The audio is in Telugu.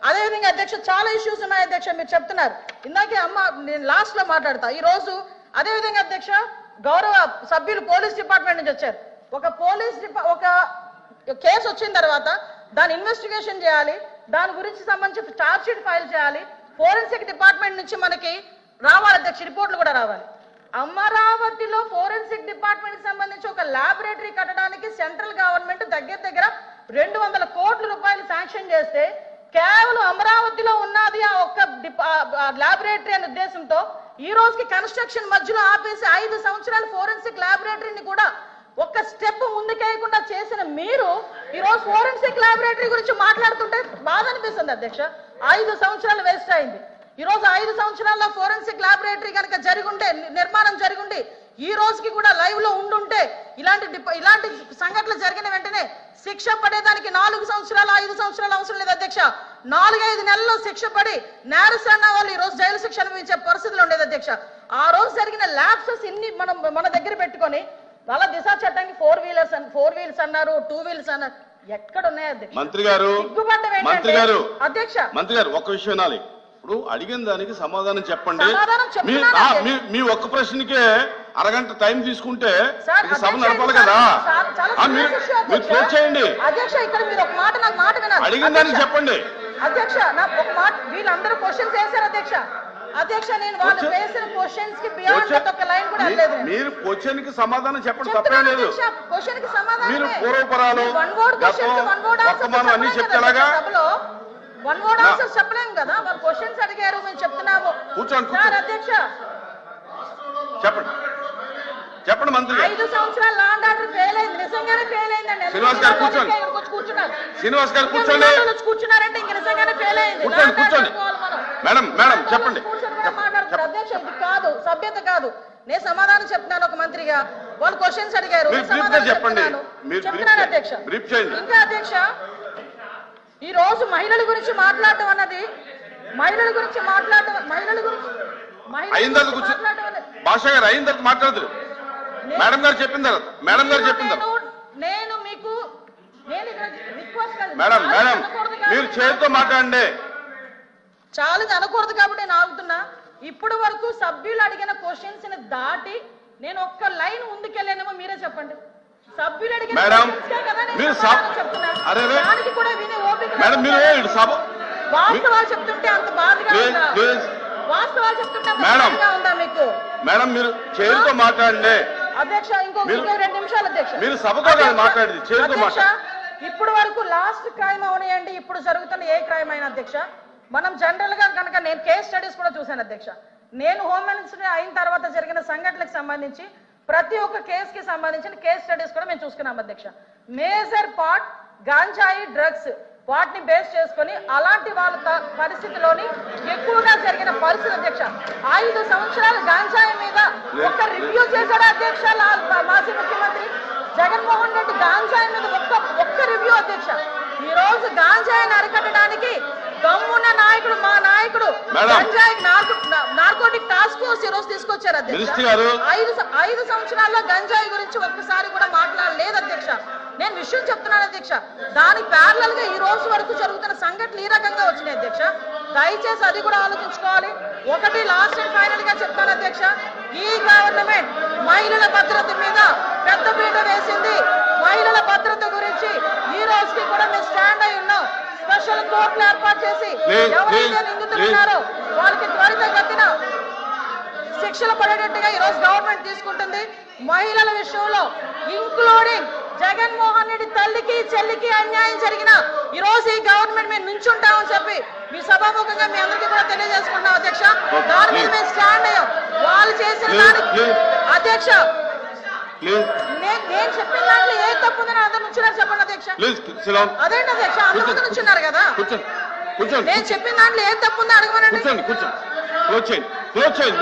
అదేవిధంగా అధ్యక్ష చాలా ఇష్యూస్ ఉన్నాయి అధ్యక్ష, మీరు చెప్తున్నారు ఇందాకే అమ్మ, నేను లాస్ట్ లో మాట్లాడతా ఈ రోజు. అదేవిధంగా అధ్యక్ష గౌరవ సభ్యులు పోలీస్ డిపార్ట్మెంట్ నుంచి వచ్చారు. ఒక కేసు వచ్చిన తర్వాత దాని ఇన్వెస్టిగేషన్ చేయాలి, దాని గురించి సంబంధించి ఛార్జ్ షీట్ ఫైల్ చేయాలి, ఫోరెన్సిక్ డిపార్ట్మెంట్ నుంచి మనకి రావాలి అధ్యక్ష, రిపోర్ట్లు కూడా రావాలి. అమరావతిలో ఫోరెన్సిక్ డిపార్ట్మెంట్ సంబంధించి ఒక ల్యాబొరేటరీ కట్టడానికి సెంట్రల్ గవర్నమెంట్ దగ్గర 200 కోట్ల రూపాయలు శాంక్షన్ చేస్తే కేవలం అమరావతిలో ఉన్నది ఆ ఒక్క ల్యాబొరేటరీ అనే ఉద్దేశంతో ఈ రోజుకి కన్స్ట్రక్షన్ మధ్యలో ఆపేసి 5 సంవత్సరాల ఫోరెన్సిక్ ల్యాబొరేటరీని కూడా ఒక్క స్టెప్ ముందుకేయకుండా చేసిన మీరు ఈ రోజు ఫోరెన్సిక్ ల్యాబొరేటరీ గురించి మాట్లాడుతుంటే బాధ అనిపిస్తుంది అధ్యక్ష. 5 సంవత్సరాలు వేస్ట్ అయింది. ఈ రోజు 5 సంవత్సరాల్లో ఫోరెన్సిక్ ల్యాబొరేటరీ కనుక జరిగుంటే, నిర్మాణం జరిగుండి ఈ రోజుకి కూడా లైవ్ లో ఉండుంటే ఇలాంటి సంఘటనలు జరిగిన వెంటనే శిక్ష పడేదానికి 4 సంవత్సరాలు 5 సంవత్సరాలు అవసరం లేదు అధ్యక్ష. 4-5 నెలల్లో శిక్ష పడి నేరస్తున్న వాళ్ళు ఈ రోజు జైలు శిక్ష అనుభవించే పరిస్థితులు ఉండేది అధ్యక్ష. ఆ రోజు జరిగిన ల్యాప్సెస్ ఇన్ని మన దగ్గర పెట్టుకొని వాళ్ళ దిశ చట్టానికి 4 వీలర్స్ అన్నారు, 2 వీలర్స్ అన్నారు, ఎక్కడ ఉన్నాయి అధ్యక్ష? మంత్రి గారు అధ్యక్ష ఒక్క విషయం వినాలి. ఇప్పుడు అడిగిన దానికి సమాధానం చెప్పండి. మీ ఒక్క ప్రశ్నకే అరగంట టైం తీసుకుంటే సభ నడపాలి కదా. మీరు క్లోజ్ చేయండి. అధ్యక్ష ఇక్కడ మీరు ఒక మాట, నాకు మాట వినాలి. అడిగిన దానికి చెప్పండి అధ్యక్ష. నాకు ఒక మాట, వీళ్ళందరూ క్వశ్చన్స్ వేశారు అధ్యక్ష. అధ్యక్ష నేను వాళ్ళు వేసిన క్వశ్చన్స్ కి బియాండ్ ఒక లైన్ కూడా లేదు. మీరు క్వశ్చన్ కి సమాధానం చెప్పండి, తప్పే లేదు. క్వశ్చన్ కి సమాధానం మీరు పూర్వపరాలు వర్తమానం అన్ని చెప్తేలాగా వన్ వర్డ్ ఆన్సర్స్ చెప్పలేము కదా. వాళ్ళు క్వశ్చన్స్ అడిగారు, మేము చెప్తున్నాము. కూర్చోండి అధ్యక్ష చెప్పండి మంత్రి. 5 సంవత్సరాలు లా అండ్ ఆర్డర్ ఫెయిల్ అయింది, నిజంగానే ఫెయిల్ అయిందండి. శ్రీనివాస్ గారు కూర్చోండి. శ్రీనివాస్ గారు కూర్చోండి. కూర్చున్నారంటే ఇంక నిజంగానే ఫెయిల్ అయింది. కూర్చోండి. మేడం చెప్పండి. మాట్లాడుతున్నారు అధ్యక్ష, ఇది కాదు, సభ్యత కాదు. నేను సమాధానం చెప్తున్నాను ఒక మంత్రిగా. వాళ్ళు క్వశ్చన్స్ అడిగారు, చెప్పండి. చెప్తున్నాను అధ్యక్ష. ఇంకా అధ్యక్ష ఈ రోజు మహిళల గురించి మాట్లాడటం అన్నది, మహిళల గురించి భాష గారు అయిన తర్వాత మాట్లాడదు. మేడం గారు చెప్పిన తర్వాత నేను మీకు రిక్వెస్ట్, మేడం మీరు చేతితో మాట్లాడండి. ఛాలెంజ్ అనకూడదు కాబట్టి నేను ఆగుతున్నా. ఇప్పటి వరకు సభ్యులు అడిగిన క్వశ్చన్స్ ని దాటి నేను ఒక్క లైన్ ముందుకెళ్ళానేమో మీరే చెప్పండి. సభ్యులు అడిగిన వాస్తవాలు చెప్తుంటే అంత బాధగా ఉందా? వాస్తవాలు చెప్తుంటే ఉందా మీకు? మేడం మీరు చేతితో మాట్లాడండి అధ్యక్ష. ఇంకో 2 నిమిషాలు అధ్యక్ష. మీరు సభతో మాట్లాడేది చేతితో మాట్లాడండి. ఇప్పటి వరకు లాస్ట్ క్రైమ్ అవనియండి, ఇప్పుడు జరుగుతున్న ఏ క్రైమ్ అయినా అధ్యక్ష, మనం జనరల్ గా కనుక, నేను కేస్ స్టడీస్ కూడా చూశాను అధ్యక్ష. నేను హోమ్ మినిస్టర్ అయిన తర్వాత జరిగిన సంఘటనలకు సంబంధించి ప్రతి ఒక్క కేసుకి సంబంధించిన కేస్ స్టడీస్ కూడా మేము చూసుకున్నాం అధ్యక్ష. మేజర్ పార్ట్ గాంజాయి డ్రగ్స్, వాటిని బేస్ చేసుకొని అలాంటి వాళ్ళ పరిస్థితిలోని ఎక్కువగా జరిగిన పరిస్థితి అధ్యక్ష. 5 సంవత్సరాలు గాంజాయి మీద ఒక్క రివ్యూ చేశాడు అధ్యక్ష మాజీ ముఖ్యమంత్రి జగన్మోహన్ రెడ్డి. గాంజాయి మీద ఒక్క రివ్యూ అధ్యక్ష. ఈ రోజు గాంజాయిని అరికట్టడానికి దమ్మున్న నాయకుడు, మా నాయకుడు గంజాయి నార్కోటిక్ టాస్క్ ఫోర్స్ ఈ రోజు తీసుకొచ్చారు అధ్యక్ష. 5 సంవత్సరాల్లో గంజాయి గురించి ఒక్కసారి కూడా మాట్లాడలేదు అధ్యక్ష. నేను విషయం చెప్తున్నాను అధ్యక్ష. దానికి ప్యారలల్ గా ఈ రోజు వరకు జరుగుతున్న సంఘటనలు ఈ రకంగా వచ్చినాయి అధ్యక్ష. దయచేసి అది కూడా ఆలోచించుకోవాలి. ఒకటి లాస్ట్ అండ్ ఫైనల్ గా చెప్తాను అధ్యక్ష, ఈ గవర్నమెంట్ మహిళల భద్రత మీద పెద్ద పీట వేసింది. మహిళల భద్రత గురించి ఈ రోజుకి కూడా మేము స్టాండ్ అయి ఉన్నాం. స్పెషల్ కోర్టులు ఏర్పాటు చేసి ఎవరైతే నిందితులు ఉన్నారో వాళ్ళకి త్వరితగతిన శిక్షలు పడేటట్టుగా ఈ రోజు గవర్నమెంట్ తీసుకుంటుంది. మహిళల విషయంలో ఇంక్లూడింగ్ జగన్మోహన్ రెడ్డి తల్లికి చెల్లికి అన్యాయం జరిగిన ఈ రోజు ఈ గవర్నమెంట్ మేము నుంచుంటామని చెప్పి మీ సభాముఖంగా మీ అందరికీ కూడా తెలియజేసుకుంటాం అధ్యక్ష. దాని మీద మేము స్టాండ్ అయ్యాం. వాళ్ళు చేసిన దానికి అధ్యక్ష, నేను చెప్పిన దాంట్లో ఏ తప్పు ఉందని అందరు నుంచున్నారు చెప్పండి అధ్యక్ష. అదేంటి అధ్యక్ష, అందరూ నుంచున్నారు కదా. నేను చెప్పిన దాంట్లో ఏ తప్పు ఉందో అడగమనండి. కూర్చోండి.